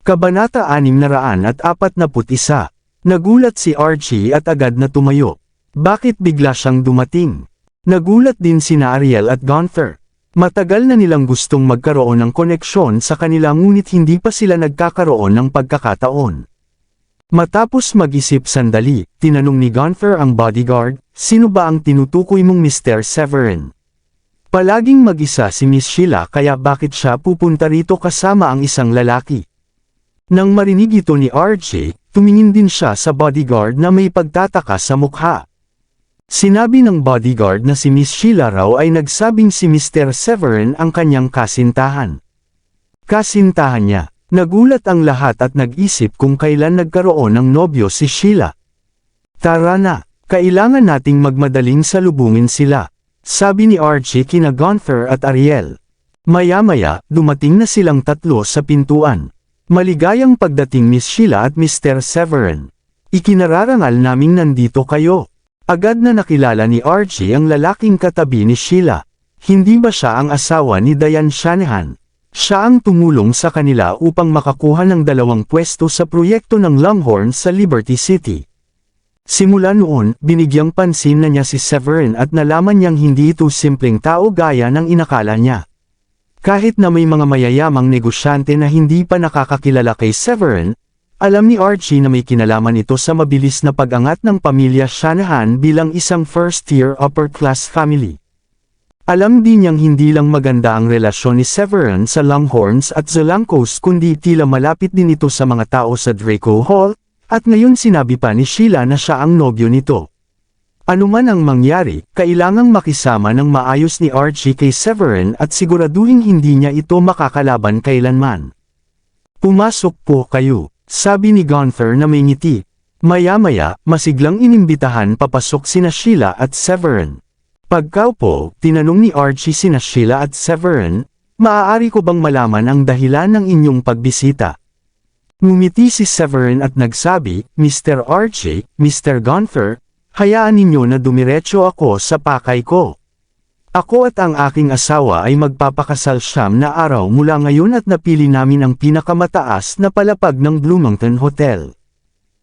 Kabanata 641. Nagulat si Archie at agad na tumayo. Bakit bigla siyang dumating? Nagulat din sina Ariel at Gunther. Matagal na nilang gustong magkaroon ng koneksyon sa kanila ngunit hindi pa sila nagkakaroon ng pagkakataon. Matapos mag-isip sandali, tinanong ni Gunther ang bodyguard, "Sino ba ang tinutukoy mong Mr. Severin?" Palaging mag-isa si Miss Sheila kaya bakit siya pupunta rito kasama ang isang lalaki? Nang marinig ito ni Archie, tumingin din siya sa bodyguard na may pagtataka sa mukha. Sinabi ng bodyguard na si Miss Sheila raw ay nagsabing si Mr. Severin ang kanyang kasintahan. Kasintahan niya. Nagulat ang lahat at nag-isip kung kailan nagkaroon ng nobyo si Sheila. "Tara na, kailangan nating magmadaling salubungin sila," sabi ni Archie kina Gunther at Ariel. Maya-maya, dumating na silang tatlo sa pintuan. "Maligayang pagdating Miss Sheila at Mr. Severin. Ikinararangal naming nandito kayo." Agad na nakilala ni Archie ang lalaking katabi ni Sheila. Hindi ba siya ang asawa ni Diane Shanahan? Siya ang tumulong sa kanila upang makakuha ng 2 pwesto sa proyekto ng Longhorn sa Liberty City. Simula noon, binigyang pansin na niya si Severin at nalaman niyang hindi ito simpleng tao gaya ng inakala niya. Kahit na may mga mayayamang negosyante na hindi pa nakakakilala kay Severin, alam ni Archie na may kinalaman ito sa mabilis na pag-angat ng pamilya Shanahan bilang isang first-tier upper-class family. Alam din niyang hindi lang maganda ang relasyon ni Severin sa Longhorns at Zolancos kundi tila malapit din ito sa mga tao sa Draco Hall, at ngayon sinabi pa ni Sheila na siya ang nobyo nito. Ano man ang mangyari, kailangang makisama ng maayos ni Archie kay Severin at siguraduhin hindi niya ito makakalaban kailanman. "Pumasok po kayo," sabi ni Gunther na may ngiti. Maya-maya, masiglang inimbitahan papasok sina Sheila at Severin. Pagkaupo, tinanong ni Archie sina Sheila at Severin, "Maaari ko bang malaman ang dahilan ng inyong pagbisita?" Ngumiti si Severin at nagsabi, "Mr. Archie, Mr. Gunther, hayaan ninyo na dumiretso ako sa pakay ko. Ako at ang aking asawa ay magpapakasal siyam na araw mula ngayon at napili namin ang pinakamataas na palapag ng Bloomington Hotel.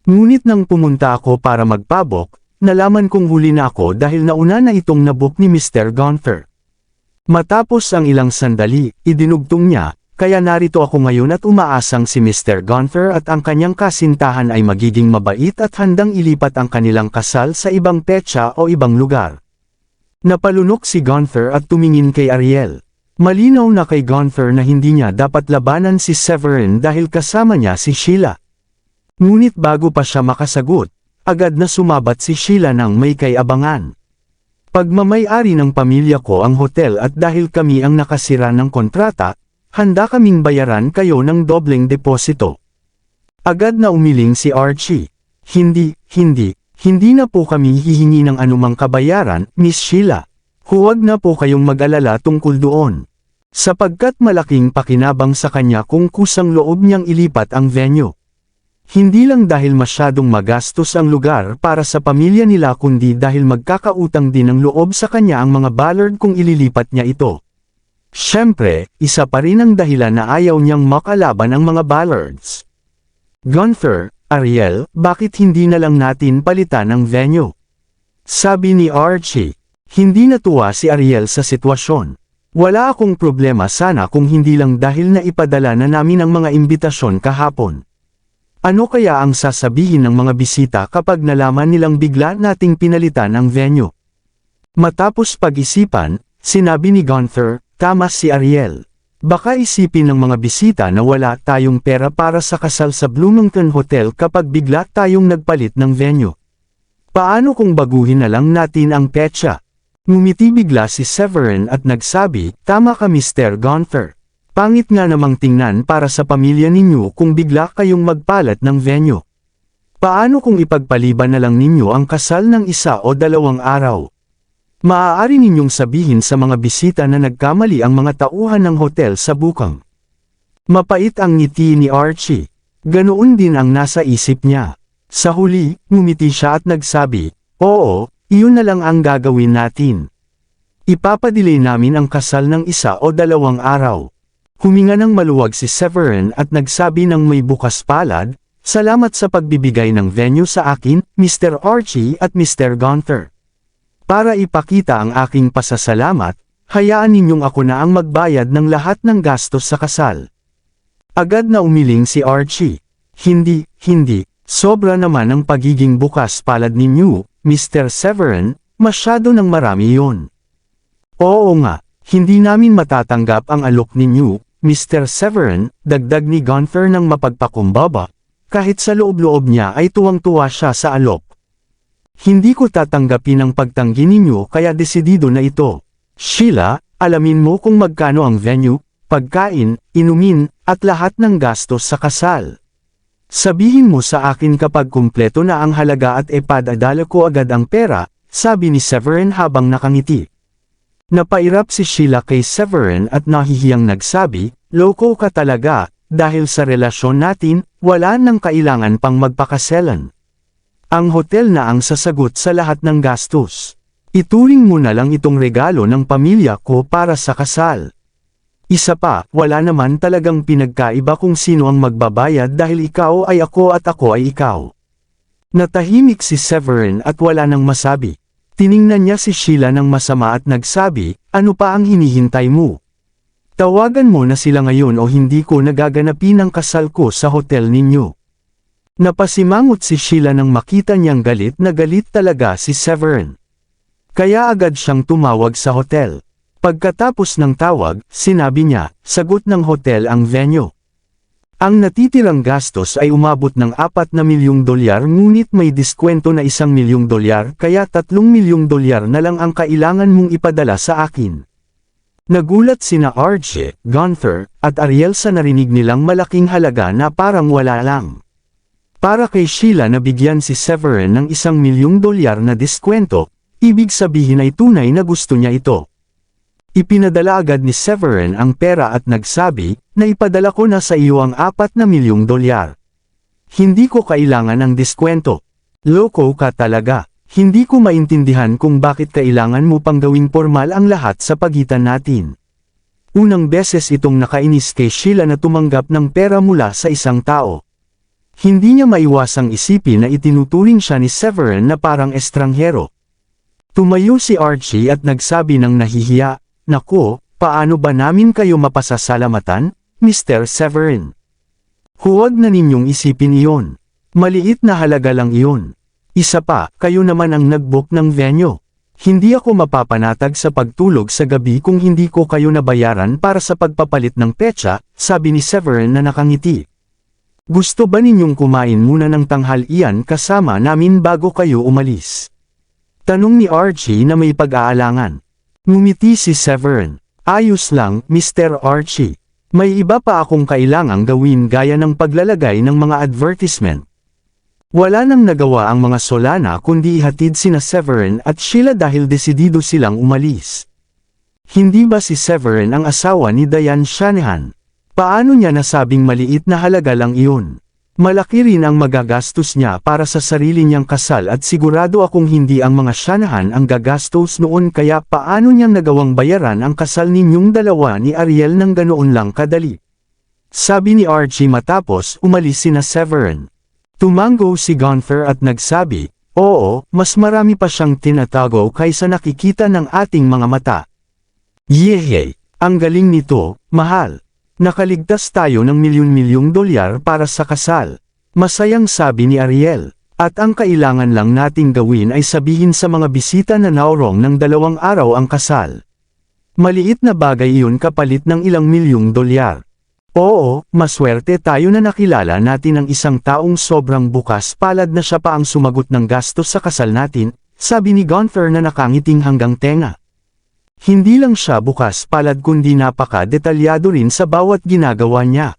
Ngunit nang pumunta ako para magpabok, nalaman kong huli na ako dahil nauna na itong nabook ni Mr. Gunther. Matapos ang ilang sandali, idinugtong niya, kaya narito ako ngayon at umaasang si Mr. Gunther at ang kanyang kasintahan ay magiging mabait at handang ilipat ang kanilang kasal sa ibang petsa o ibang lugar." Napalunok si Gunther at tumingin kay Ariel. Malinaw na kay Gunther na hindi niya dapat labanan si Severin dahil kasama niya si Sheila. Ngunit bago pa siya makasagot, agad na sumabat si Sheila ng may kay-abangan. "Pagmamay-ari ng pamilya ko ang hotel at dahil kami ang nakasira ng kontrata, handa kaming bayaran kayo ng dobleng deposito." Agad na umiling si Archie. Hindi na po kami hihingi ng anumang kabayaran, Miss Sheila. Huwag na po kayong mag-alala tungkol doon. Sapagkat malaking pakinabang sa kanya kung kusang loob niyang ilipat ang venue. Hindi lang dahil masyadong magastos ang lugar para sa pamilya nila kundi dahil magkakautang din ng loob sa kanya ang mga Ballard kung ililipat niya ito. Siyempre, isa pa rin ang dahilan na ayaw niyang makalaban ang mga Ballards. "Gunther, Ariel, bakit hindi na lang natin palitan ang venue?" sabi ni Archie. Hindi natuwa si Ariel sa sitwasyon. "Wala akong problema sana kung hindi lang dahil na ipadala na namin ang mga imbitasyon kahapon. Ano kaya ang sasabihin ng mga bisita kapag nalaman nilang bigla nating pinalitan ang venue?" Matapos pag-isipan, sinabi ni Gunther, "Tama si Ariel. Baka isipin ng mga bisita na wala tayong pera para sa kasal sa Bloomington Hotel kapag bigla tayong nagpalit ng venue. Paano kung baguhin na lang natin ang petsa?" Ngumiti bigla si Severin at nagsabi, "Tama ka Mr. Gunther. Pangit nga namang tingnan para sa pamilya ninyo kung bigla kayong magpalat ng venue. Paano kung ipagpaliban na lang ninyo ang kasal ng 1 o 2 araw? Maaari ninyong sabihin sa mga bisita na nagkamali ang mga tauhan ng hotel sa bukang." Mapait ang ngiti ni Archie. Ganoon din ang nasa isip niya. Sa huli, ngumiti siya at nagsabi, "Oo, iyon na lang ang gagawin natin. Ipapadelay namin ang kasal ng 1 o 2 araw. Huminga ng maluwag si Severin at nagsabi ng may bukas palad, "Salamat sa pagbibigay ng venue sa akin, Mr. Archie at Mr. Gunther. Para ipakita ang aking pasasalamat, hayaan ninyong ako na ang magbayad ng lahat ng gastos sa kasal." Agad na umiling si Archie. Hindi, sobra naman ang pagiging bukas palad ninyo, Mr. Severin, masyado ng marami yon. Oo nga, hindi namin matatanggap ang alok ninyo, Mr. Severin, dagdag ni Gunther ng mapagpakumbaba, kahit sa loob-loob niya ay tuwang-tuwa siya sa alok. Hindi ko tatanggapin ang pagtanggi ninyo kaya desidido na ito. Sheila, alamin mo kung magkano ang venue, pagkain, inumin, at lahat ng gastos sa kasal. Sabihin mo sa akin kapag kumpleto na ang halaga at ipadadala ko agad ang pera, sabi ni Severin habang nakangiti. Napairap si Sheila kay Severin at nahihiyang nagsabi, "Loko ka talaga, dahil sa relasyon natin, wala nang kailangan pang magpakaselan. Ang hotel na ang sasagot sa lahat ng gastos. Ituring mo na lang itong regalo ng pamilya ko para sa kasal. Isa pa, wala naman talagang pinagkaiba kung sino ang magbabayad dahil ikaw ay ako at ako ay ikaw." Natahimik si Severin at wala nang masabi. Tiningnan niya si Sheila ng masama at nagsabi, "Ano pa ang hinihintay mo? Tawagan mo na sila ngayon o hindi ko nagaganapin ang kasal ko sa hotel ninyo." Napasimangot si Sheila nang makita niyang galit na galit talaga si Severin. Kaya agad siyang tumawag sa hotel. Pagkatapos ng tawag, sinabi niya, sagot ng hotel ang venue. Ang natitirang gastos ay umabot ng $4 milyong ngunit may diskwento na $1 milyong kaya $3 milyong na lang ang kailangan mong ipadala sa akin. Nagulat sina Archie, Gunther, at Ariel sa narinig nilang malaking halaga na parang wala lang. Para kay Sheila na bigyan si Severin ng $1 milyong na diskwento, ibig sabihin ay tunay na gusto niya ito. Ipinadala agad ni Severin ang pera at nagsabi, na ipadala ko na sa iyo ang $4 milyong. Hindi ko kailangan ng diskwento. Loko ka talaga. Hindi ko maintindihan kung bakit kailangan mo pang gawing formal ang lahat sa pagitan natin. Unang beses itong nakainis kay Sheila na tumanggap ng pera mula sa isang tao. Hindi niya maiwasang isipin na itinuturing siya ni Severin na parang estranghero. Tumayo si Archie at nagsabi ng nahihiya, "Naku, paano ba namin kayo mapasasalamatan, Mr. Severin? Huwag na ninyong isipin iyon. Maliit na halaga lang iyon. Isa pa, kayo naman ang nag-book ng venue. Hindi ako mapapanatag sa pagtulog sa gabi kung hindi ko kayo nabayaran para sa pagpapalit ng petsa," sabi ni Severin na nakangiti. "Gusto ba ninyong kumain muna ng tanghalian kasama namin bago kayo umalis?" Tanong ni Archie na may pag-aalangan. Ngumiti si Severin. "Ayos lang, Mr. Archie. May iba pa akong kailangang gawin gaya ng paglalagay ng mga advertisement." Wala nang nagawa ang mga Solana kundi ihatid sina Severin at Sheila dahil desidido silang umalis. Hindi ba si Severin ang asawa ni Diane Shanahan? Paano niya nasabing maliit na halaga lang iyon? Malaki rin ang magagastos niya para sa sarili niyang kasal at sigurado akong hindi ang mga Shanahan ang gagastos noon kaya paano niyang nagawang bayaran ang kasal ninyong dalawa ni Ariel ng ganoon lang kadali? Sabi ni Archie matapos umalis sina Severin. Tumango si Gunther at nagsabi, "Oo, mas marami pa siyang tinatago kaysa nakikita ng ating mga mata." Yehey! Ang galing nito, mahal. Nakaligtas tayo ng milyon-milyong para sa kasal. Masayang sabi ni Ariel. At ang kailangan lang nating gawin ay sabihin sa mga bisita na naurong ng 2 araw ang kasal. Maliit na bagay iyon kapalit ng ilang milyong $. Oo, maswerte tayo na nakilala natin ang isang taong sobrang bukas palad na siya pa ang sumagot ng gastos sa kasal natin, sabi ni Gunther na nakangiting hanggang tenga. Hindi lang siya bukas palad kundi napaka-detalyado rin sa bawat ginagawa niya.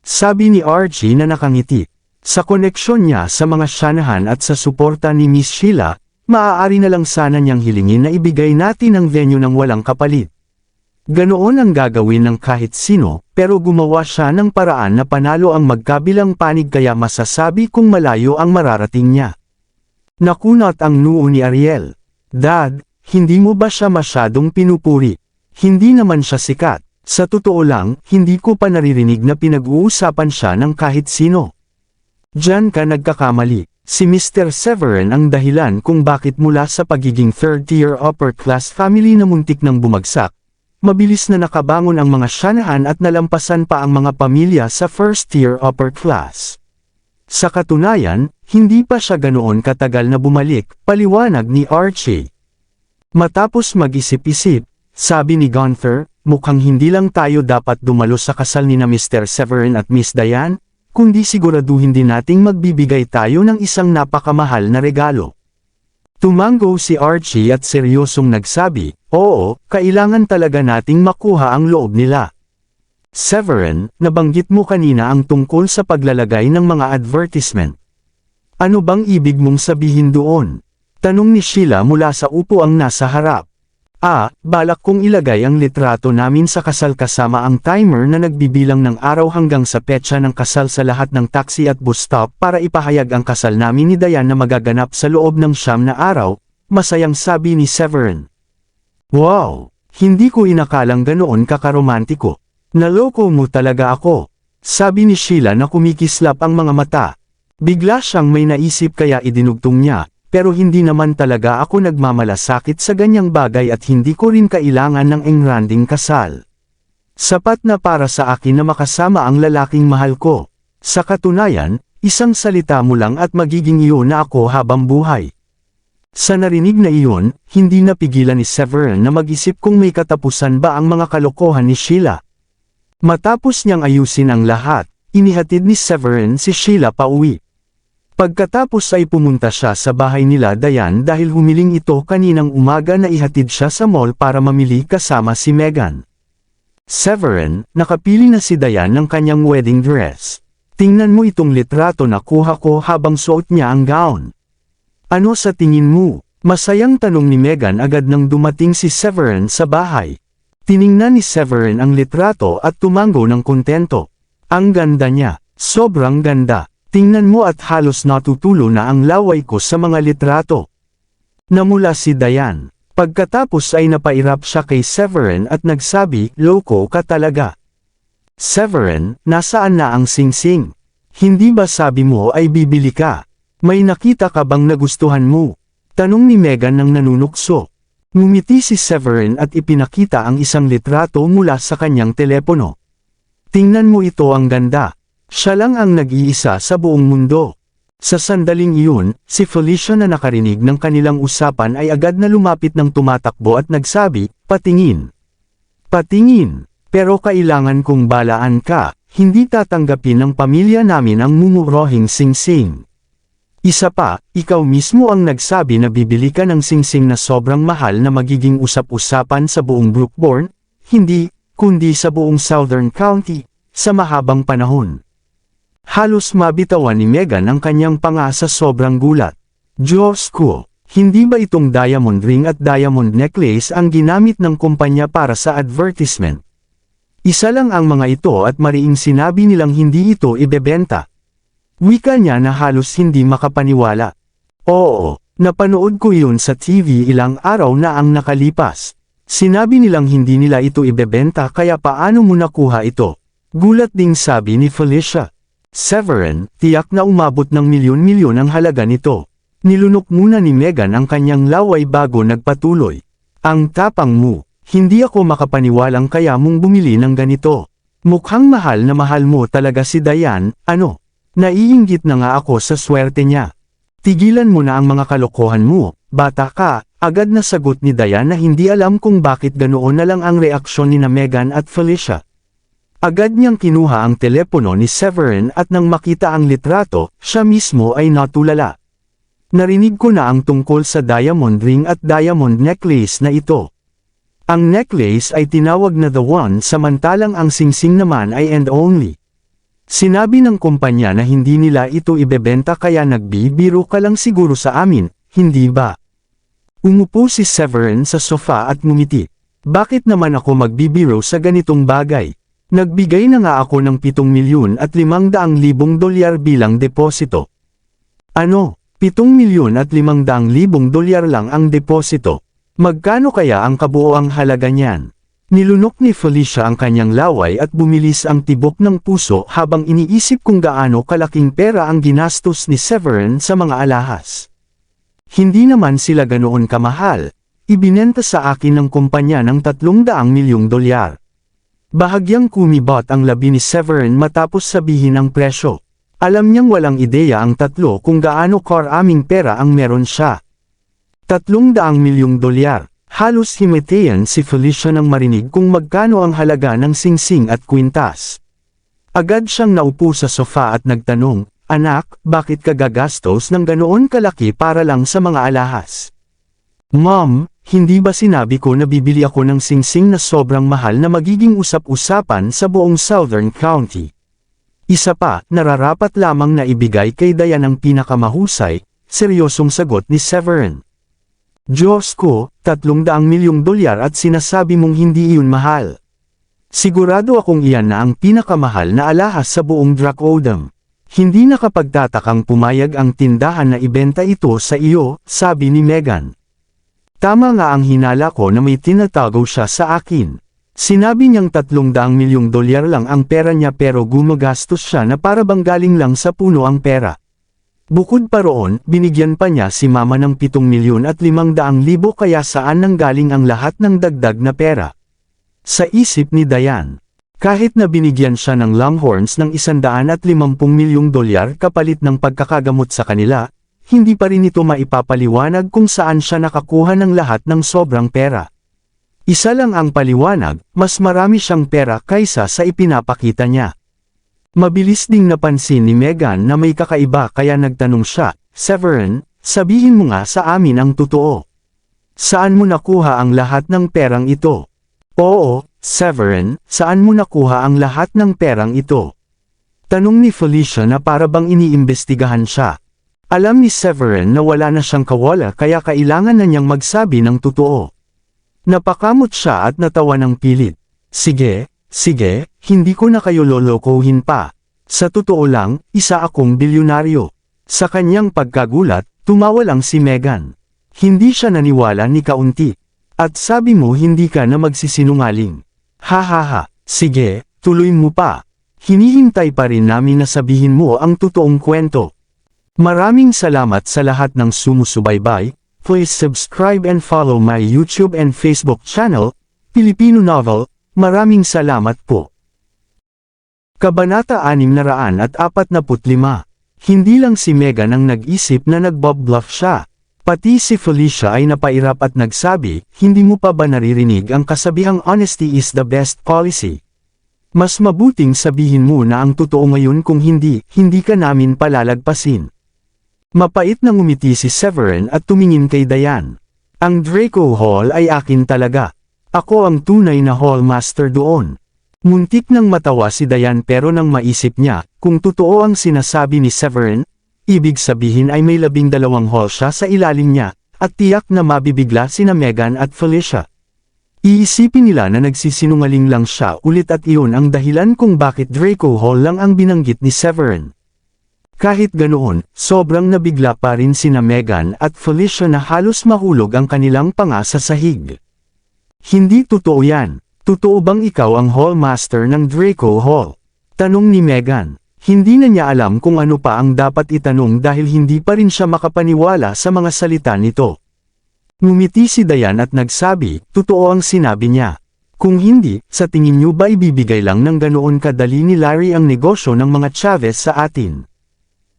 Sabi ni Archie na nakangiti. Sa koneksyon niya sa mga Shanahan at sa suporta ni Miss Sheila, maaari na lang sana niyang hilingin na ibigay natin ang venue ng walang kapalit. Ganoon ang gagawin ng kahit sino, pero gumawa siya ng paraan na panalo ang magkabilang panig kaya masasabi kung malayo ang mararating niya. Nakunat ang noo ni Ariel. "Dad, hindi mo ba siya masyadong pinupuri? Hindi naman siya sikat. Sa totoo lang, hindi ko pa naririnig na pinag-uusapan siya ng kahit sino. Diyan ka nagkakamali. Si Mr. Severin ang dahilan kung bakit mula sa pagiging third-tier upper-class family na muntik nang bumagsak, mabilis na nakabangon ang mga Shanahan at nalampasan pa ang mga pamilya sa first-tier upper-class. Sa katunayan, hindi pa siya ganoon katagal na bumalik, paliwanag ni Archie. Matapos mag-isip-isip, sabi ni Gunther, mukhang hindi lang tayo dapat dumalo sa kasal ni na Mr. Severin at Miss Diane, kundi siguraduhin din nating magbibigay tayo ng isang napakamahal na regalo. Tumango si Archie at seryosong nagsabi, oo, kailangan talaga nating makuha ang loob nila. Severin, nabanggit mo kanina ang tungkol sa paglalagay ng mga advertisement. Ano bang ibig mong sabihin doon? Tanong ni Sheila mula sa upuang nasa harap. Balak kong ilagay ang litrato namin sa kasal kasama ang timer na nagbibilang ng araw hanggang sa petsa ng kasal sa lahat ng taxi at bus stop para ipahayag ang kasal namin ni Diane na magaganap sa loob ng 9 na araw, masayang sabi ni Severin. Wow! Hindi ko inakalang ganoon kakaromantiko. Naloko mo talaga ako. Sabi ni Sheila na kumikislap ang mga mata. Bigla siyang may naisip kaya idinugtong niya. Pero hindi naman talaga ako nagmamalasakit sa ganyang bagay at hindi ko rin kailangan ng engranding kasal. Sapat na para sa akin na makasama ang lalaking mahal ko. Sa katunayan, isang salita mo lang at magiging iyon na ako habang buhay. Sa narinig na iyon, hindi napigilan ni Severin na mag-isip kung may katapusan ba ang mga kalokohan ni Sheila. Matapos niyang ayusin ang lahat, inihatid ni Severin si Sheila pauwi. Pagkatapos ay pumunta siya sa bahay nila Diane dahil humiling ito kaninang umaga na ihatid siya sa mall para mamili kasama si Meghan. Severin, nakapili na si Diane ng kanyang wedding dress. Tingnan mo itong litrato na kuha ko habang suot niya ang gown. Ano sa tingin mo? Masayang tanong ni Meghan agad nang dumating si Severin sa bahay. Tiningnan ni Severin ang litrato at tumango ng kontento. Ang ganda niya, sobrang ganda. Tingnan mo at halos natutulo na ang laway ko sa mga litrato. Namula si Diane. Pagkatapos ay napairap siya kay Severin at nagsabi, loko ka talaga. Severin, nasaan na ang singsing? Hindi ba sabi mo ay bibili ka? May nakita ka bang nagustuhan mo? Tanong ni Meghan nang nanunukso. Ngumiti si Severin at ipinakita ang isang litrato mula sa kanyang telepono. Tingnan mo ito, ang ganda. Siya lang ang nag-iisa sa buong mundo. Sa sandaling iyon, si Felicia na nakarinig ng kanilang usapan ay agad na lumapit ng tumatakbo at nagsabi, patingin. Patingin, pero kailangan kong balaan ka, hindi tatanggapin ng pamilya namin ang mumurohing singsing. Isa pa, ikaw mismo ang nagsabi na bibili ka ng singsing na sobrang mahal na magiging usap-usapan sa buong Brookborn, hindi, kundi sa buong Southern County, sa mahabang panahon. Halos mabitawan ni Meghan ang kanyang panga sa sobrang gulat. Diyos ko, hindi ba itong diamond ring at diamond necklace ang ginamit ng kumpanya para sa advertisement? Isa lang ang mga ito at mariing sinabi nilang hindi ito ibebenta. Wika niya na halos hindi makapaniwala. Oo, napanood ko yun sa TV ilang araw na ang nakalipas. Sinabi nilang hindi nila ito ibebenta kaya paano mo nakuha ito? Gulat ding sabi ni Felicia. Severin, tiyak na umabot ng milyon-milyon ang halaga nito. Nilunok muna ni Meghan ang kanyang laway bago nagpatuloy. Ang tapang mo, hindi ako makapaniwalang kaya mong bumili ng ganito. Mukhang mahal na mahal mo talaga si Diane, ano? Naiinggit na nga ako sa swerte niya. Tigilan mo na ang mga kalokohan mo, bata ka, agad na sagot ni Diane na hindi alam kung bakit ganoon na lang ang reaksyon ni na Meghan at Felicia. Agad niyang kinuha ang telepono ni Severin at nang makita ang litrato, siya mismo ay natulala. Narinig ko na ang tungkol sa diamond ring at diamond necklace na ito. Ang necklace ay tinawag na The One samantalang ang singsing naman ay and only. Sinabi ng kumpanya na hindi nila ito ibebenta kaya nagbibiro ka lang siguro sa amin, hindi ba? Umupo si Severin sa sofa at ngumiti. Bakit naman ako magbibiro sa ganitong bagay? Nagbigay na nga ako ng $7,500,000 bilang deposito. Ano, $7,500,000 lang ang deposito? Magkano kaya ang kabuoang halaga niyan? Nilunok ni Felicia ang kanyang laway at bumilis ang tibok ng puso habang iniisip kung gaano kalaking pera ang ginastos ni Severin sa mga alahas. Hindi naman sila ganoon kamahal, ibinenta sa akin ng kumpanya ng 300 milyong dolyar. Bahagyang kumibot ang labi ni Severin matapos sabihin ang presyo. Alam niyang walang ideya ang tatlo kung gaano karaming pera ang meron siya. 300 milyong dolyar. Halos himatayan si Felicia nang marinig kung magkano ang halaga ng singsing at kwintas. Agad siyang naupo sa sofa at nagtanong, "Anak, bakit ka gagastos ng ganoon kalaki para lang sa mga alahas?" "Mom, hindi ba sinabi ko na bibili ako ng singsing na sobrang mahal na magiging usap-usapan sa buong Southern County? Isa pa, nararapat lamang na ibigay kay Diane ang pinakamahusay," seryosong sagot ni Severin. "Diyos ko, 300 milyong dolyar at sinasabi mong hindi iyon mahal. Sigurado akong iyan na ang pinakamahal na alahas sa buong Dracodam. Hindi nakapagtatakang pumayag ang tindahan na ibenta ito sa iyo," sabi ni Megan. "Tama nga ang hinala ko na may tinatago siya sa akin. Sinabi niyang 300 milyong dolyar lang ang pera niya pero gumagastos siya na para bang galing lang sa puno ang pera. Bukod pa roon, binigyan pa niya si mama ng 7,500,000 kaya saan nanggaling ang lahat ng dagdag na pera?" Sa isip ni Diane, kahit na binigyan siya ng Longhorns ng 150 milyong dolyar kapalit ng pagkakagamot sa kanila, hindi pa rin ito maipapaliwanag kung saan siya nakakuha ng lahat ng sobrang pera. Isa lang ang paliwanag, mas marami siyang pera kaysa sa ipinapakita niya. Mabilis ding napansin ni Megan na may kakaiba kaya nagtanong siya, "Severin, sabihin mo nga sa amin ang totoo. Saan mo nakuha ang lahat ng perang ito?" "Oo, Severin, saan mo nakuha ang lahat ng perang ito?" Tanong ni Felicia na para bang iniimbestigahan siya. Alam ni Severin na wala na siyang kawala kaya kailangan na niyang magsabi ng totoo. Napakamot siya at natawa ng pilit. Sige, hindi ko na kayo lolokohin pa. Sa totoo lang, isa akong bilyonaryo." Sa kanyang pagkagulat, tumawa lang si Megan. Hindi siya naniwala ni kaunti. "At sabi mo hindi ka na magsisinungaling. Ha, sige, tuloy mo pa. Hinihintay pa rin namin na sabihin mo ang totoong kwento." Maraming salamat sa lahat ng sumusubaybay. Please subscribe and follow my YouTube and Facebook channel, Filipino Novel. Maraming salamat po. Kabanata 645. Hindi lang si Megan ang nag-isip na nagbob-bluff siya. Pati si Felicia ay napairap at nagsabi, "Hindi mo pa ba naririnig ang kasabihang honesty is the best policy? Mas mabuting sabihin mo na ang totoo ngayon kung hindi ka namin palalagpasin." Mapait na ngumiti si Severin at tumingin kay Diane. "Ang Draco Hall ay akin talaga. Ako ang tunay na hall master doon." Muntik nang matawa si Diane pero nang maisip niya, kung totoo ang sinasabi ni Severin, ibig sabihin ay may 12 hall siya sa ilalim niya, at tiyak na mabibigla sina Megan at Felicia. Iisipin nila na nagsisinungaling lang siya ulit at iyon ang dahilan kung bakit Draco Hall lang ang binanggit ni Severin. Kahit ganoon, sobrang nabigla pa rin sina Megan at Felicia na halos mahulog ang kanilang panga sa sahig. "Hindi totoo yan. Totoo bang ikaw ang hall master ng Draco Hall?" tanong ni Megan. Hindi na niya alam kung ano pa ang dapat itanong dahil hindi pa rin siya makapaniwala sa mga salita nito. Ngumiti si Diane at nagsabi, "Totoo ang sinabi niya. Kung hindi, sa tingin niyo ba ibibigay lang ng ganoon kadali ni Larry ang negosyo ng mga Chavez sa atin?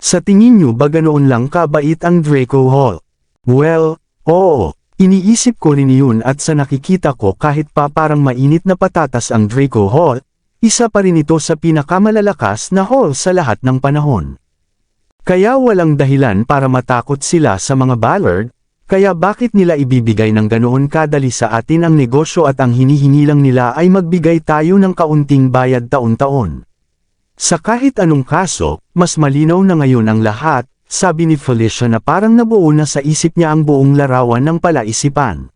Sa tingin niyo ba ganoon lang kabait ang Draco Hall?" "Well, oo. Iniisip ko rin iyon at sa nakikita ko kahit pa parang mainit na patatas ang Draco Hall, isa pa rin ito sa pinakamalalakas na hall sa lahat ng panahon. Kaya walang dahilan para matakot sila sa mga Ballard, kaya bakit nila ibibigay ng ganoon kadali sa atin ang negosyo at ang hinihingi lang nila ay magbigay tayo ng kaunting bayad taon-taon. Sa kahit anong kaso, mas malinaw na ngayon ang lahat," sabi ni Felicia na parang nabuo na sa isip niya ang buong larawan ng palaisipan.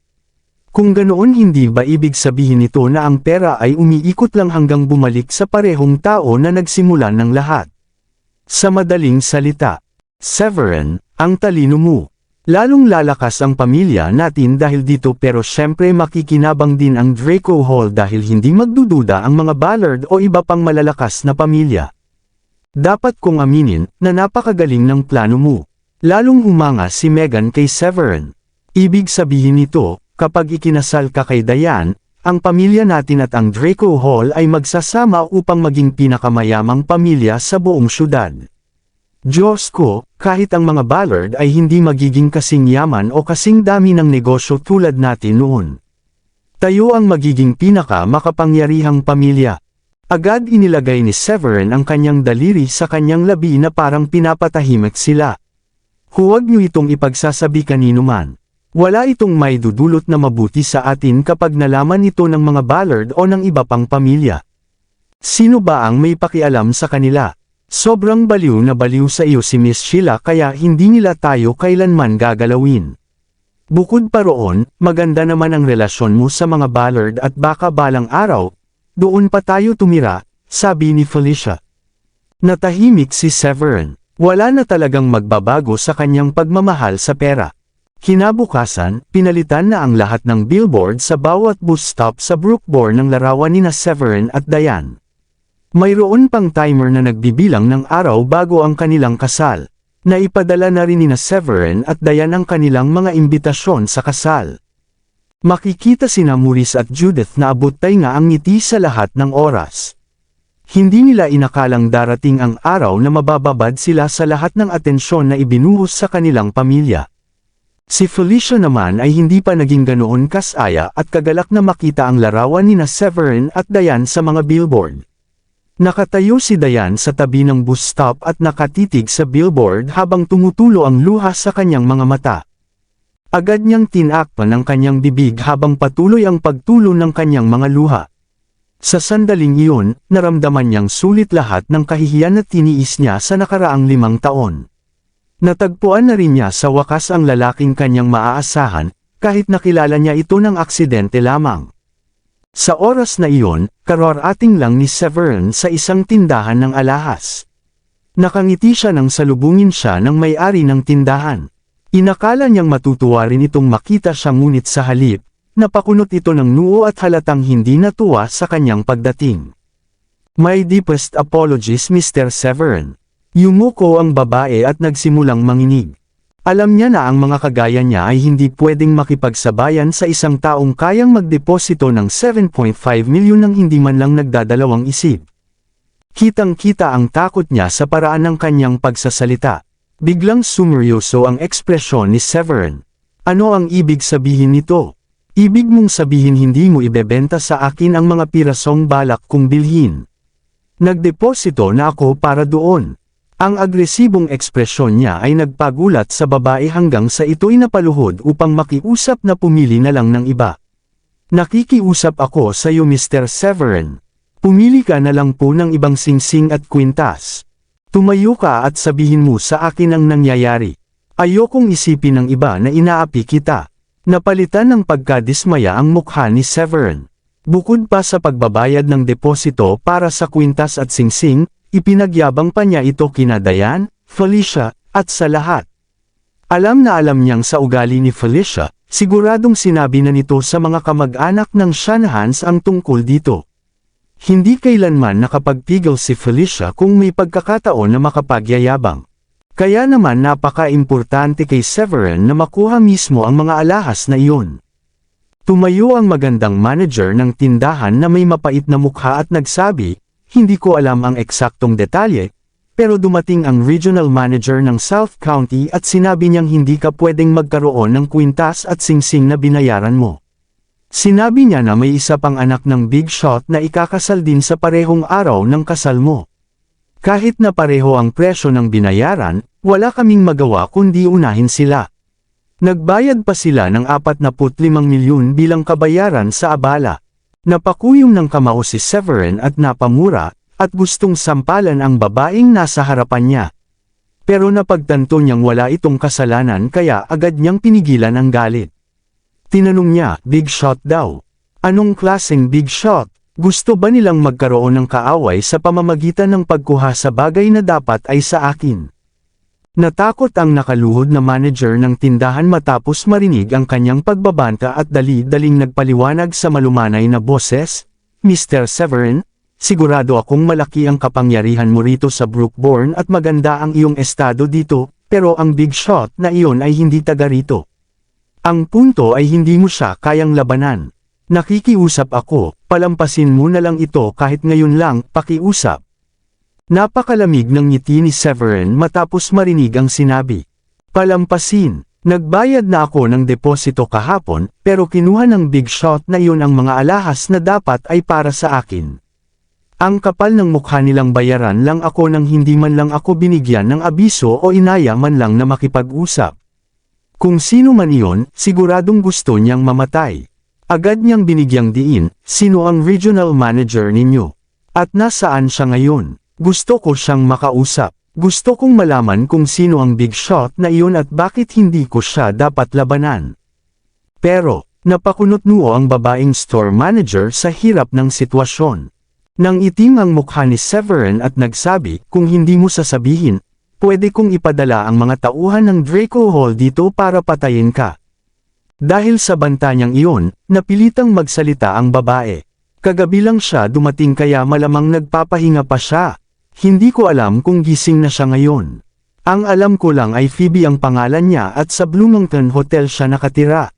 Kung ganoon hindi ba ibig sabihin nito na ang pera ay umiikot lang hanggang bumalik sa parehong tao na nagsimulan ng lahat? Sa madaling salita, "Severin, ang talino mo. Lalong lalakas ang pamilya natin dahil dito pero syempre makikinabang din ang Draco Hall dahil hindi magdududa ang mga Ballard o iba pang malalakas na pamilya. Dapat kong aminin na napakagaling ng plano mo. Lalong humanga si Meghan kay Severin. Ibig sabihin nito, kapag ikinasal ka kay Diane, ang pamilya natin at ang Draco Hall ay magsasama upang maging pinakamayamang pamilya sa buong syudad. Diyos ko, kahit ang mga Ballard ay hindi magiging kasing yaman o kasing dami ng negosyo tulad natin noon. Tayo ang magiging pinaka-makapangyarihang pamilya. Agad inilagay ni Severin ang kanyang daliri sa kanyang labi na parang pinapatahimik sila. Huwag niyo itong ipagsasabi kanino man. Wala itong may dudulot na mabuti sa atin kapag nalaman ito ng mga Ballard o ng iba pang pamilya. Sino ba ang may pakialam sa kanila? Sobrang baliw na baliw sa iyo si Miss Sheila kaya hindi nila tayo kailanman gagalawin. Bukod pa roon, maganda naman ang relasyon mo sa mga Ballard at baka balang araw, doon pa tayo tumira, sabi ni Felicia. Natahimik si Severin. Wala na talagang magbabago sa kanyang pagmamahal sa pera. Kinabukasan, pinalitan na ang lahat ng billboard sa bawat bus stop sa Brookbourne ng larawan nina Severin at Diane. Mayroon pang timer na nagbibilang ng araw bago ang kanilang kasal. Naipadala na rin nina Severin at Diane ang kanilang mga imbitasyon sa kasal. Makikita sina Maurice at Judith na abot-tay nga ang ngiti sa lahat ng oras. Hindi nila inakalang darating ang araw na mabababad sila sa lahat ng atensyon na ibinuhos sa kanilang pamilya. Si Felicia naman ay hindi pa naging ganoon kasaya at kagalak na makita ang larawan nina Severin at Diane sa mga billboard. Nakatayo si Diane sa tabi ng bus stop at nakatitig sa billboard habang tumutulo ang luha sa kanyang mga mata. Agad niyang tinakpan ang kanyang bibig habang patuloy ang pagtulo ng kanyang mga luha. Sa sandaling iyon, naramdaman niyang sulit lahat ng kahihiyan na tiniis niya sa nakaraang 5 taon. Natagpuan na rin niya sa wakas ang lalaking kanyang maaasahan, kahit nakilala niya ito ng aksidente lamang. Sa oras na iyon, kararating lang ni Severin sa isang tindahan ng alahas. Nakangiti siya nang salubungin siya ng may-ari ng tindahan. Inakala niyang matutuwa rin itong makita siya ngunit sa halip, napakunot ito ng noo at halatang hindi natuwa sa kanyang pagdating. My deepest apologies Mr. Severin. Yumuko ang babae at nagsimulang manginig. Alam niya na ang mga kagaya niya ay hindi pwedeng makipagsabayan sa isang taong kayang magdeposito ng 7.5 milyon nang hindi man lang nagdadalawang isip. Kitang-kita ang takot niya sa paraan ng kanyang pagsasalita. Biglang sumeryoso ang ekspresyon ni Severin. Ano ang ibig sabihin nito? Ibig mong sabihin hindi mo ibebenta sa akin ang mga pirasong balak kong bilhin. Nagdeposito na ako para doon. Ang agresibong ekspresyon niya ay nagpagulat sa babae hanggang sa ito'y napaluhod upang makiusap na pumili na lang ng iba. Nakikiusap ako sa iyo Mr. Severin. Pumili ka na lang po ng ibang singsing at kwintas. Tumayo ka at sabihin mo sa akin ang nangyayari. Ayokong isipin ng iba na inaapi kita. Napalitan ng pagkadismaya ang mukha ni Severin. Bukod pa sa pagbabayad ng deposito para sa kwintas at singsing, ipinagyabang pa niya ito kina Diane, Felicia, at sa lahat. Alam na alam niyang sa ugali ni Felicia, siguradong sinabi na nito sa mga kamag-anak ng Shanahans ang tungkol dito. Hindi kailanman nakapagpigil si Felicia kung may pagkakataon na makapagyayabang. Kaya naman napaka-importante kay Severin na makuha mismo ang mga alahas na iyon. Tumayo ang magandang manager ng tindahan na may mapait na mukha at nagsabi, hindi ko alam ang eksaktong detalye, pero dumating ang regional manager ng South County at sinabi niyang hindi ka pwedeng magkaroon ng kwintas at singsing na binayaran mo. Sinabi niya na may isa pang anak ng big shot na ikakasal din sa parehong araw ng kasal mo. Kahit na pareho ang presyo ng binayaran, wala kaming magawa kundi unahin sila. Nagbayad pa sila ng 45 milyon bilang kabayaran sa abala. Napakuyom ng kamao si Severin at napamura, at gustong sampalan ang babaeng nasa harapan niya. Pero napagtanto niyang wala itong kasalanan kaya agad niyang pinigilan ang galit. Tinanong niya, big shot daw. Anong klaseng big shot? Gusto ba nilang magkaroon ng kaaway sa pamamagitan ng pagkuha sa bagay na dapat ay sa akin? Natakot ang nakaluhod na manager ng tindahan matapos marinig ang kanyang pagbabanta at dali-daling nagpaliwanag sa malumanay na boses, Mr. Severin, sigurado akong malaki ang kapangyarihan mo rito sa Brookborn at maganda ang iyong estado dito, pero ang big shot na iyon ay hindi taga rito. Ang punto ay hindi mo siya kayang labanan. Nakikiusap ako, palampasin mo na lang ito kahit ngayon lang, pakiusap. Napakalamig ng ngiti ni Severin matapos marinig ang sinabi. Palampasin, nagbayad na ako ng deposito kahapon, pero kinuha ng big shot na iyon ang mga alahas na dapat ay para sa akin. Ang kapal ng mukha nilang bayaran lang ako nang hindi man lang ako binigyan ng abiso o inaya man lang na makipag-usap. Kung sino man iyon, siguradong gusto niyang mamatay. Agad niyang binigyang diin, sino ang regional manager ninyo? At nasaan siya ngayon? Gusto ko siyang makausap. Gusto kong malaman kung sino ang big shot na iyon at bakit hindi ko siya dapat labanan. Pero, napakunot nuo ang babaeng store manager sa hirap ng sitwasyon. Nang itim ang mukha ni Severin at nagsabi, kung hindi mo sasabihin, pwede kong ipadala ang mga tauhan ng Draco Hall dito para patayin ka. Dahil sa banta niyang iyon, napilitang magsalita ang babae. Kagabi lang siya dumating kaya malamang nagpapahinga pa siya. Hindi ko alam kung gising na siya ngayon. Ang alam ko lang ay Phoebe ang pangalan niya at sa Bloomington Hotel siya nakatira.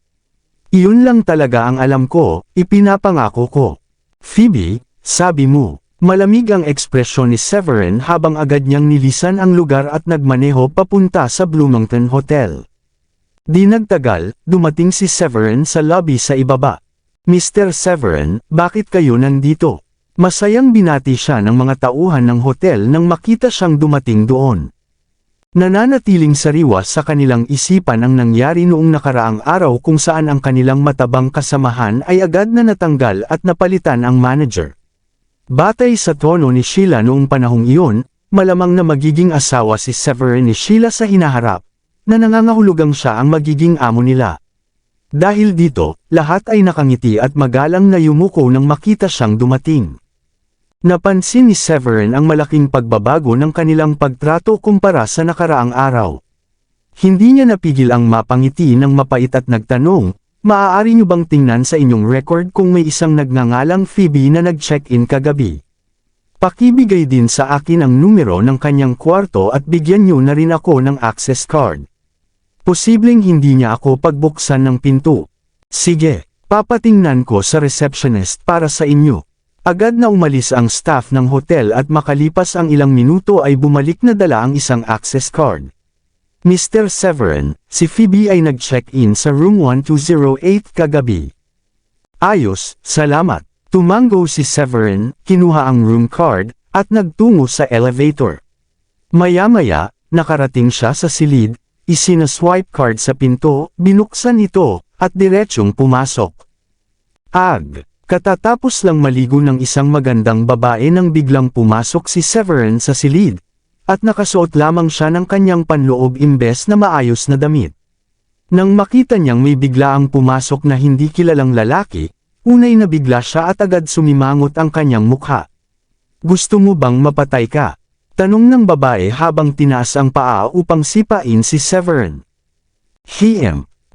Iyon lang talaga ang alam ko, ipinapangako ko. Phoebe, sabi mo. Malamig ang ekspresyon ni Severin habang agad niyang nilisan ang lugar at nagmaneho papunta sa Bloomington Hotel. Di nagtagal, dumating si Severin sa lobby sa ibaba. Mr. Severin, bakit kayo nandito? Masayang binati siya ng mga tauhan ng hotel nang makita siyang dumating doon. Nananatiling sariwa sa kanilang isipan ang nangyari noong nakaraang araw kung saan ang kanilang matabang kasamahan ay agad na natanggal at napalitan ang manager. Batay sa tono ni Sheila noong panahong iyon, malamang na magiging asawa si Severin ni Sheila sa hinaharap, na nangangahulugang siya ang magiging amo nila. Dahil dito, lahat ay nakangiti at magalang na yumuko nang makita siyang dumating. Napansin ni Severin ang malaking pagbabago ng kanilang pagtrato kumpara sa nakaraang araw. Hindi niya napigil ang mapangiti ng mapait at nagtanong, maaari niyo bang tingnan sa inyong record kung may isang nagngangalang Phoebe na nag-check-in kagabi? Pakibigay din sa akin ang numero ng kanyang kwarto at bigyan niyo na rin ako ng access card. Posibleng hindi niya ako pagbuksan ng pinto. Sige, papatingnan ko sa receptionist para sa inyo. Agad na umalis ang staff ng hotel at makalipas ang ilang minuto ay bumalik na dala ang isang access card. Mr. Severin, si Phoebe ay nag-check-in sa room 1208 kagabi. Ayos, salamat. Tumango si Severin, kinuha ang room card, at nagtungo sa elevator. Maya-maya, nakarating siya sa silid, isinaswipe card sa pinto, binuksan ito, at diretsyong pumasok. Katatapos lang maligo ng isang magandang babae nang biglang pumasok si Severin sa silid, at nakasuot lamang siya ng kanyang panloob imbes na maayos na damit. Nang makita niyang may biglaang pumasok na hindi kilalang lalaki, unay na bigla siya at agad sumimangot ang kanyang mukha. Gusto mo bang mapatay ka? Tanong ng babae habang tinaas ang paa upang sipain si Severin.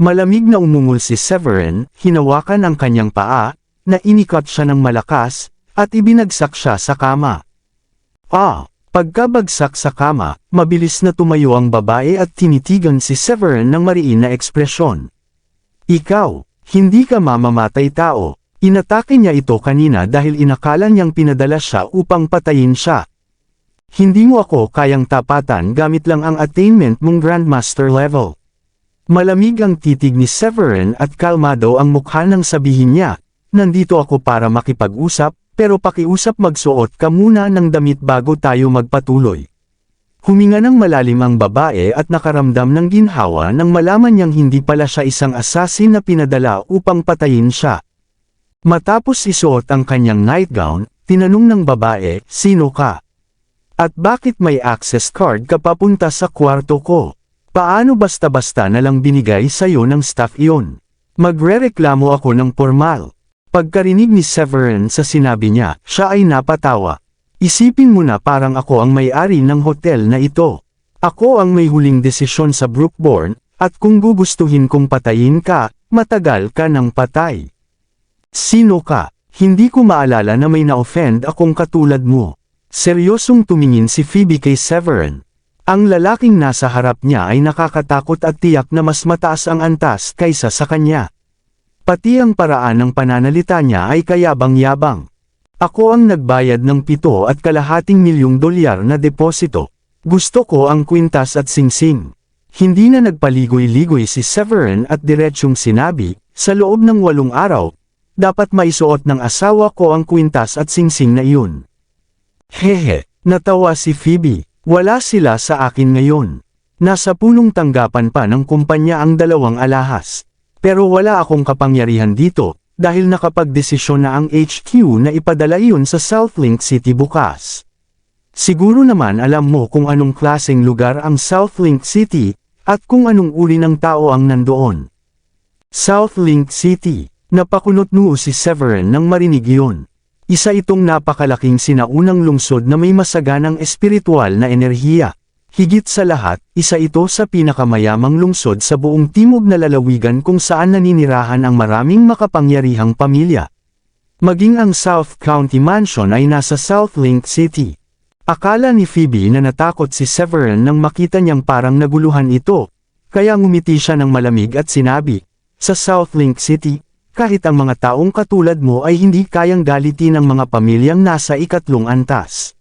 Malamig na umungol si Severin, hinawakan ang kanyang paa, na inikot siya ng malakas, at ibinagsak siya sa kama. Pagkabagsak sa kama, mabilis na tumayo ang babae at tinitigan si Severin ng mariin na ekspresyon. Ikaw, hindi ka mamamatay tao. Inatake niya ito kanina dahil inakala niyang pinadala siya upang patayin siya. Hindi mo ako kayang tapatan gamit lang ang attainment mong Grandmaster level. Malamig ang titig ni Severin at kalmado ang mukha nang sabihin niya, nandito ako para makipag-usap, pero pakiusap magsuot ka muna ng damit bago tayo magpatuloy. Huminga ng malalim ang babae at nakaramdam ng ginhawa nang malaman niyang hindi pala siya isang assassin na pinadala upang patayin siya. Matapos isuot ang kanyang nightgown, tinanong ng babae, sino ka? At bakit may access card ka papunta sa kwarto ko? Paano basta-basta na lang binigay sa'yo ng staff iyon? Magrereklamo ako ng formal. Pagkarinig ni Severin sa sinabi niya, siya ay napatawa. Isipin mo na parang ako ang may-ari ng hotel na ito. Ako ang may huling desisyon sa Brookborn, at kung gugustuhin kong patayin ka, matagal ka ng patay. Sino ka? Hindi ko maalala na may na-offend akong katulad mo. Seryosong tumingin si Phoebe kay Severin. Ang lalaking nasa harap niya ay nakakatakot at tiyak na mas mataas ang antas kaysa sa kanya. Pati ang paraan ng pananalita niya ay kayabang-yabang. Ako ang nagbayad ng $7.5 milyong na deposito. Gusto ko ang kwintas at singsing. Hindi na nagpaligoy-ligoy si Severin at diretsyong sinabi, sa loob ng 8 araw, dapat maisuot ng asawa ko ang kwintas at singsing na iyon. Hehe, natawa si Phoebe. Wala sila sa akin ngayon. Nasa punong tanggapan pa ng kumpanya ang 2 alahas. Pero wala akong kapangyarihan dito, dahil nakapagdesisyon na ang HQ na ipadala iyon sa Southlink City bukas. Siguro naman alam mo kung anong klaseng lugar ang Southlink City, at kung anong uri ng tao ang nandoon. Southlink City, napakunot noo si Severin nang marinig iyon. Isa itong napakalaking sinaunang lungsod na may masaganang espiritual na enerhiya. Higit sa lahat, isa ito sa pinakamayamang lungsod sa buong timog na lalawigan kung saan naninirahan ang maraming makapangyarihang pamilya. Maging ang South County Mansion ay nasa Southlink City. Akala ni Phoebe na natakot si Severin nang makita niyang parang naguluhan ito, kaya ngumiti siya ng malamig at sinabi, "Sa Southlink City, kahit ang mga taong katulad mo ay hindi kayang galitin ng mga pamilyang nasa 3 antas.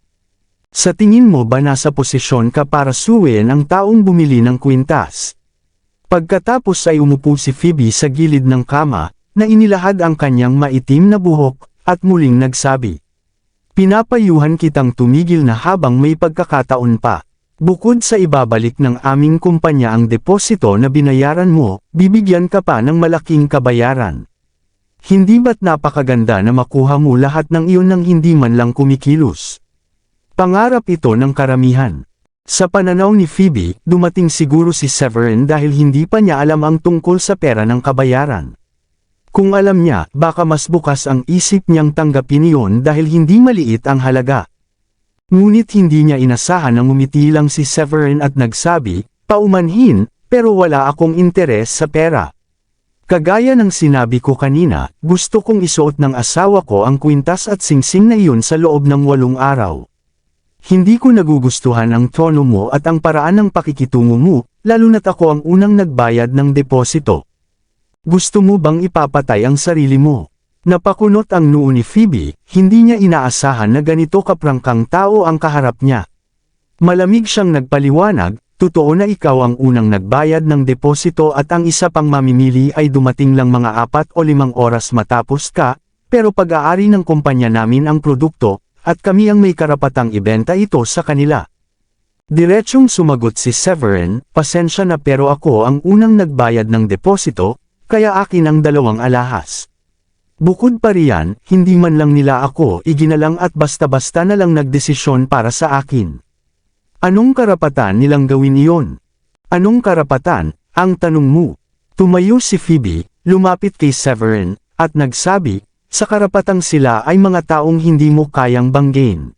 Sa tingin mo ba nasa posisyon ka para suwiin ang taong bumili ng kwintas?" Pagkatapos ay umupo si Phoebe sa gilid ng kama, na inilahad ang kanyang maitim na buhok, at muling nagsabi, "Pinapayuhan kitang tumigil na habang may pagkakataon pa. Bukod sa ibabalik ng aming kumpanya ang deposito na binayaran mo, bibigyan ka pa ng malaking kabayaran. Hindi ba't napakaganda na makuha mo lahat ng iyon nang hindi man lang kumikilos?" Pangarap ito ng karamihan. Sa pananaw ni Phoebe, dumating siguro si Severin dahil hindi pa niya alam ang tungkol sa pera ng kabayaran. Kung alam niya, baka mas bukas ang isip niyang tanggapin iyon dahil hindi maliit ang halaga. Ngunit hindi niya inasahan na ngumiti lang si Severin at nagsabi, "Paumanhin, pero wala akong interes sa pera. Kagaya ng sinabi ko kanina, gusto kong isuot ng asawa ko ang kwintas at singsing na iyon sa loob ng 8 araw. Hindi ko nagugustuhan ang tono mo at ang paraan ng pakikitungo mo, lalo na't ako ang unang nagbayad ng deposito. Gusto mo bang ipapatay ang sarili mo?" Napakunot ang noo ni Phoebe, hindi niya inaasahan na ganito kaprangkang tao ang kaharap niya. Malamig siyang nagpaliwanag, "Totoo na ikaw ang unang nagbayad ng deposito at ang isa pang mamimili ay dumating lang mga 4 o 5 oras matapos ka, pero pag-aari ng kumpanya namin ang produkto, at kami ang may karapatang ibenta ito sa kanila." Diretsyong sumagot si Severin, "Pasensya na pero ako ang unang nagbayad ng deposito, kaya akin ang 2 alahas. Bukod pa riyan, hindi man lang nila ako iginalang at basta-basta na lang nagdesisyon para sa akin. Anong karapatan nilang gawin iyon?" "Anong karapatan?" ang tanong mo. Tumayo si Phoebe, lumapit kay Severin, at nagsabi, "Sa karapatang sila ay mga taong hindi mo kayang banggain.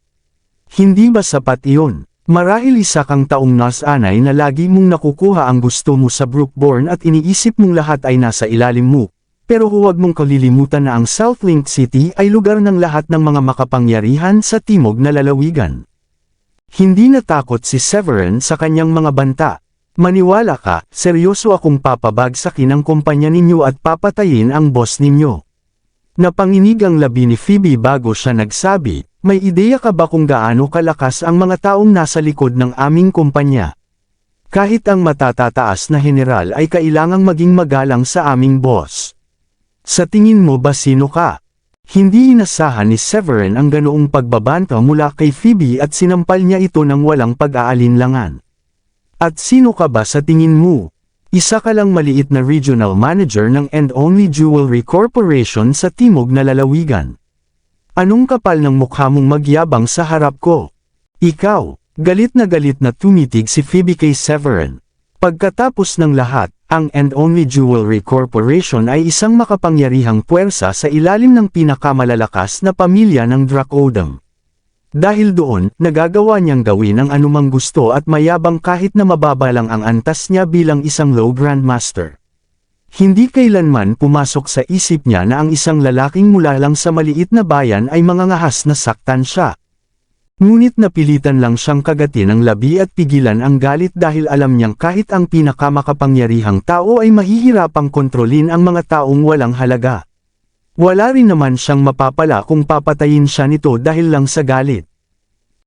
Hindi ba sapat iyon? Marahil isa kang taong nas-anay na lagi mong nakukuha ang gusto mo sa Brookborn at iniisip mong lahat ay nasa ilalim mo. Pero huwag mong kalilimutan na ang Southlink City ay lugar ng lahat ng mga makapangyarihan sa timog na lalawigan." Hindi natakot si Severin sa kanyang mga banta. "Maniwala ka, seryoso akong papabagsakin ang kumpanya ninyo at papatayin ang boss ninyo." Napanginig ang labi ni Phoebe bago siya nagsabi, "May ideya ka ba kung gaano kalakas ang mga taong nasa likod ng aming kumpanya? Kahit ang matatataas na general ay kailangang maging magalang sa aming boss. Sa tingin mo ba sino ka?" Hindi inasahan ni Severin ang ganoong pagbabanta mula kay Phoebe at sinampal niya ito ng walang pag-aalinlangan. "At sino ka ba sa tingin mo? Isa ka lang maliit na regional manager ng And Only Jewelry Corporation sa timog na lalawigan. Anong kapal ng mukha mong magyabang sa harap ko? Ikaw?" Galit na tumitig si Phoebe kay Severin. Pagkatapos ng lahat, ang And Only Jewelry Corporation ay isang makapangyarihang puwersa sa ilalim ng pinakamalalakas na pamilya ng Drakodam. Dahil doon, nagagawa niyang gawin ang anumang gusto at mayabang kahit na mababa lang ang antas niya bilang isang low grandmaster. Hindi kailanman pumasok sa isip niya na ang isang lalaking mula lang sa maliit na bayan ay mangangahas na saktan siya. Ngunit napilitan lang siyang kagatin ang labi at pigilan ang galit dahil alam niyang kahit ang pinakamakapangyarihang tao ay mahihirapang kontrolin ang mga taong walang halaga. Wala rin naman siyang mapapala kung papatayin siya nito dahil lang sa galit.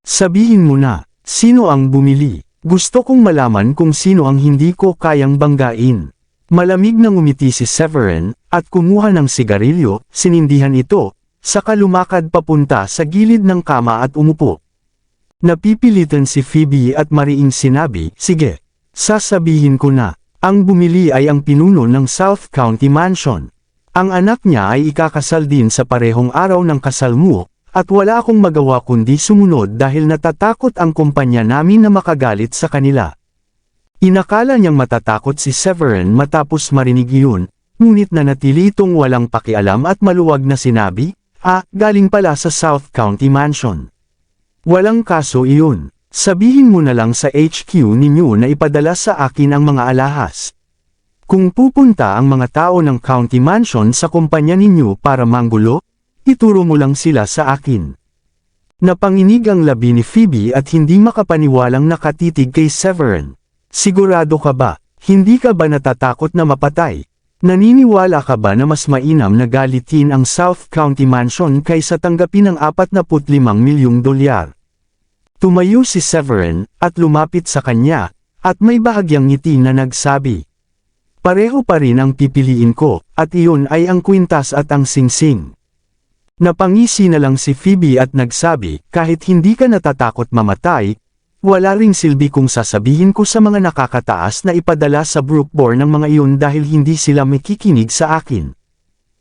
Sabihin mo na, sino ang bumili? Gusto kong malaman kung sino ang hindi ko kayang banggain. Malamig na ngumiti si Severin, at kumuha ng sigarilyo, sinindihan ito, saka lumakad papunta sa gilid ng kama at umupo. Napipilitan si Phoebe at mariing sinabi, sige, sasabihin ko na, ang bumili ay ang pinuno ng South County Mansion. Ang anak niya ay ikakasal din sa parehong araw ng kasal mo, at wala akong magawa kundi sumunod dahil natatakot ang kumpanya namin na makagalit sa kanila. Inakala niyang matatakot si Severin matapos marinig iyon, ngunit nanatili itong walang pakialam at maluwag na sinabi, galing pala sa South County Mansion. Walang kaso iyon. Sabihin mo na lang sa HQ ninyo na ipadala sa akin ang mga alahas. Kung pupunta ang mga tao ng County Mansion sa kumpanya ninyo para manggulo, ituro mo lang sila sa akin. Napanginig ang labi ni Phoebe at hindi makapaniwalang nakatitig kay Severin. Sigurado ka ba? Hindi ka ba natatakot na mapatay? Naniniwala ka ba na mas mainam na galitin ang South County Mansion kaysa tanggapin ang $45 milyong? Tumayo si Severin, at lumapit sa kanya, at may bahagyang ngiti na nagsabi. Pareho pa rin ang pipiliin ko, at iyon ay ang kwintas at ang singsing. Napangisi na lang si Phoebe at nagsabi, kahit hindi ka natatakot mamatay, wala ring silbi kung sasabihin ko sa mga nakakataas na ipadala sa Brookborn ng mga iyon dahil hindi sila makikinig sa akin.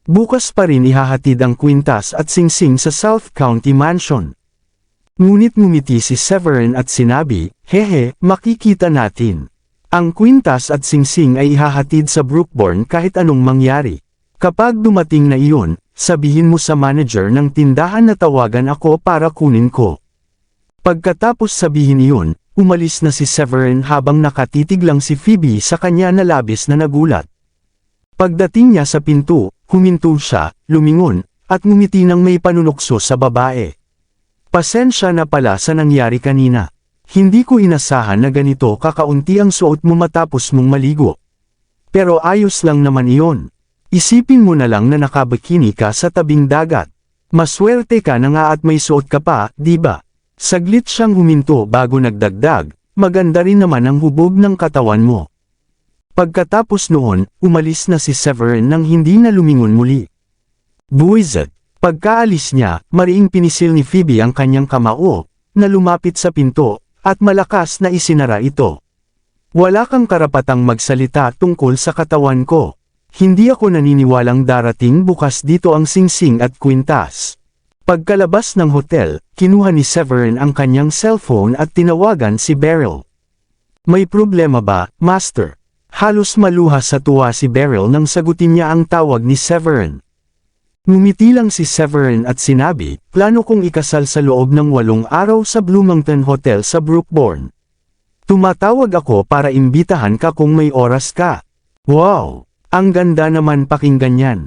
Bukas pa rin ihahatid ang kwintas at singsing sa South County Mansion. Ngunit ngumiti si Severin at sinabi, hehe, makikita natin. Ang kwintas at singsing ay ihahatid sa Brookborn kahit anong mangyari. Kapag dumating na iyon, sabihin mo sa manager ng tindahan na tawagan ako para kunin ko. Pagkatapos sabihin iyon, umalis na si Severin habang nakatitig lang si Phoebe sa kanya na labis na nagulat. Pagdating niya sa pinto, huminto siya, lumingon, at ngumiti ng may panunokso sa babae. Pasensya na pala sa nangyari kanina. Hindi ko inasahan na ganito kakaunti ang suot mo matapos mong maligo. Pero ayos lang naman iyon. Isipin mo na lang na nakabikini ka sa tabing dagat. Maswerte ka na nga at may suot ka pa, di ba? Saglit siyang huminto bago nagdagdag, maganda rin naman ang hubog ng katawan mo. Pagkatapos noon, umalis na si Severin nang hindi na lumingon muli. Buwisit. Pagkaalis niya, mariing pinisil ni Phoebe ang kanyang kamao, na lumapit sa pinto, at malakas na isinara ito. Wala kang karapatang magsalita tungkol sa katawan ko. Hindi ako naniniwalang darating bukas dito ang singsing at kwintas. Pagkalabas ng hotel, kinuha ni Severin ang kanyang cellphone at tinawagan si Beryl. May problema ba, Master? Halos maluha sa tuwa si Beryl nang sagutin niya ang tawag ni Severin. Ngumiti lang si Severin at sinabi, plano kong ikasal sa loob ng 8 araw sa Bloomington Hotel sa Brookborn. Tumatawag ako para imbitahan ka kung may oras ka. Wow! Ang ganda naman pakinggan yan.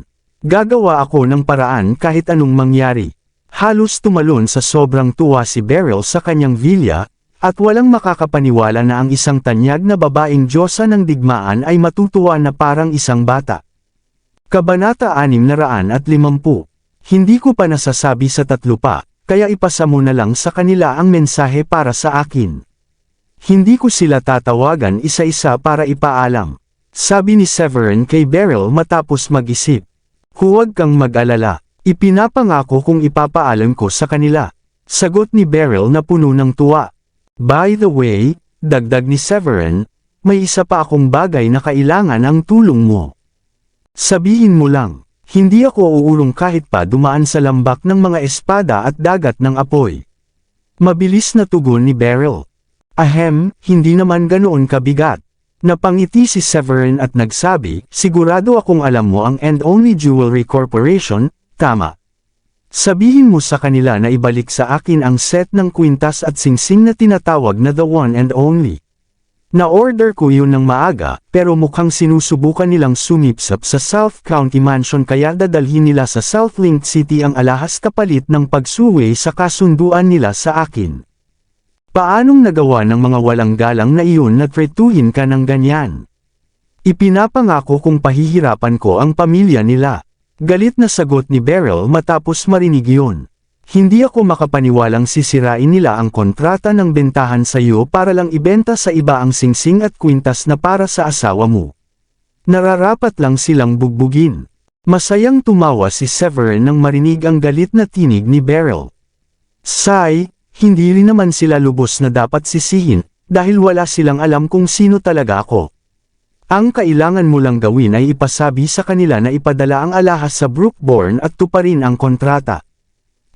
Gagawa ako ng paraan kahit anong mangyari. Halos tumalon sa sobrang tuwa si Beryl sa kanyang villa, at walang makakapaniwala na ang isang tanyag na babaeng diyosa ng digmaan ay matutuwa na parang isang bata. Kabanata 650. Hindi ko pa nasasabi sa tatlo pa, kaya ipasa mo na lang sa kanila ang mensahe para sa akin. Hindi ko sila tatawagan isa-isa para ipaalam. Sabi ni Severin kay Beryl matapos mag-isip. Huwag kang mag-alala, ipinapangako kung ipapaalam ko sa kanila. Sagot ni Beryl na puno ng tuwa. By the way, dagdag ni Severin, may isa pa akong bagay na kailangan ang tulong mo. Sabihin mo lang, hindi ako uulong kahit pa dumaan sa lambak ng mga espada at dagat ng apoy. Mabilis na tugon ni Beryl. Ahem, hindi naman ganoon kabigat. Napangiti si Severin at nagsabi, sigurado akong alam mo ang And Only Jewelry Corporation, tama. Sabihin mo sa kanila na ibalik sa akin ang set ng kwintas at singsing na tinatawag na the one and only. Na-order ko yun ng maaga, pero mukhang sinusubukan nilang sumipsap sa South County Mansion kaya dadalhin nila sa South Link City ang alahas kapalit ng pagsuway sa kasunduan nila sa akin. Paanong nagawa ng mga walang galang na iyon na tretuhin ka ng ganyan? Ipinapangako kong pahihirapan ko ang pamilya nila. Galit na sagot ni Beryl matapos marinig yun. Hindi ako makapaniwalang sisirain nila ang kontrata ng bentahan sa iyo para lang ibenta sa iba ang singsing at kwintas na para sa asawa mo. Nararapat lang silang bugbugin. Masayang tumawa si Severin nang marinig ang galit na tinig ni Beryl. Say, hindi rin naman sila lubos na dapat sisihin, dahil wala silang alam kung sino talaga ako. Ang kailangan mo lang gawin ay ipasabi sa kanila na ipadala ang alahas sa Brookborn at tuparin ang kontrata.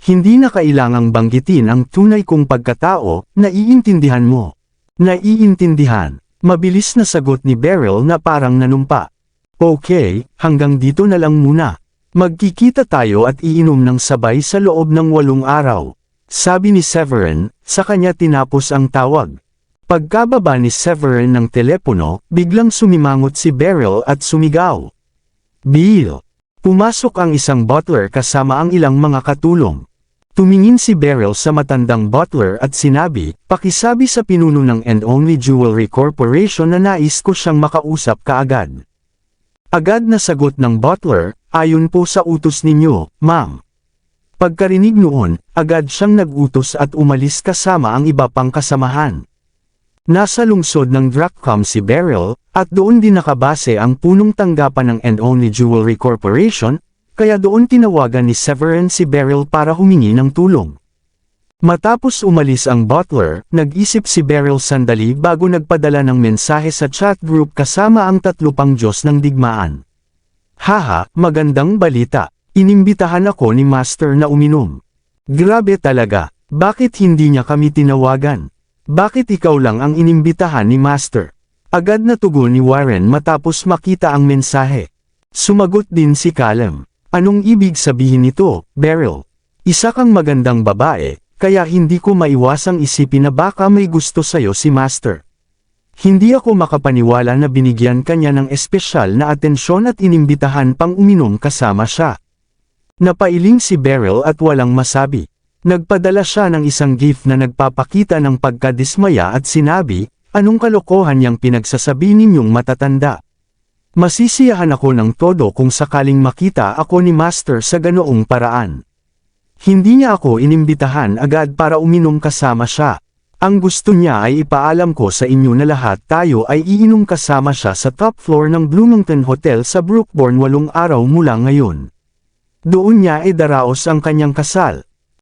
Hindi na kailangang banggitin ang tunay kong pagkatao, naiintindihan mo. Naiintindihan. Mabilis na sagot ni Beryl na parang nanumpa. Okay, hanggang dito na lang muna. Magkikita tayo at iinom ng sabay sa loob ng 8 araw. Sabi ni Severin, sa kanya tinapos ang tawag. Pagkababa ni Severin ng telepono, biglang sumimangot si Beryl at sumigaw. Bill! Pumasok ang isang butler kasama ang ilang mga katulong. Tumingin si Beryl sa matandang butler at sinabi, pakisabi sa pinuno ng And Only Jewelry Corporation na nais ko siyang makausap kaagad. Agad na sagot ng butler, ayon po sa utos ninyo, ma'am. Pagkarinig noon, agad siyang nag-utos at umalis kasama ang iba pang kasamahan. Nasa lungsod ng Drakcom si Beryl, at doon din nakabase ang punong tanggapan ng And Only Jewelry Corporation, kaya doon tinawagan ni Severin si Beryl para humingi ng tulong. Matapos umalis ang butler, nag-isip si Beryl sandali bago nagpadala ng mensahe sa chat group kasama ang 3 pang Diyos ng digmaan. Haha, magandang balita. Inimbitahan ako ni Master na uminom. Grabe talaga, bakit hindi niya kami tinawagan? Bakit ikaw lang ang inimbitahan ni Master? Agad na tugon ni Warren matapos makita ang mensahe. Sumagot din si Callum. Anong ibig sabihin nito, Beryl? Isa kang magandang babae, kaya hindi ko maiwasang isipin na baka may gusto sa'yo si Master. Hindi ako makapaniwala na binigyan kanya ng espesyal na atensyon at inimbitahan pang uminom kasama siya. Napailing si Beryl at walang masabi. Nagpadala siya ng isang gift na nagpapakita ng pagkadismaya at sinabi, anong kalokohan niyang pinagsasabi ninyong matatanda? Masisiyahan ako ng todo kung sakaling makita ako ni Master sa ganoong paraan. Hindi niya ako inimbitahan agad para uminom kasama siya. Ang gusto niya ay ipaalam ko sa inyo na lahat tayo ay iinom kasama siya sa top floor ng Bloomington Hotel sa Brookborn 8 araw mula ngayon. Doon niya idaraos ang kanyang kasal.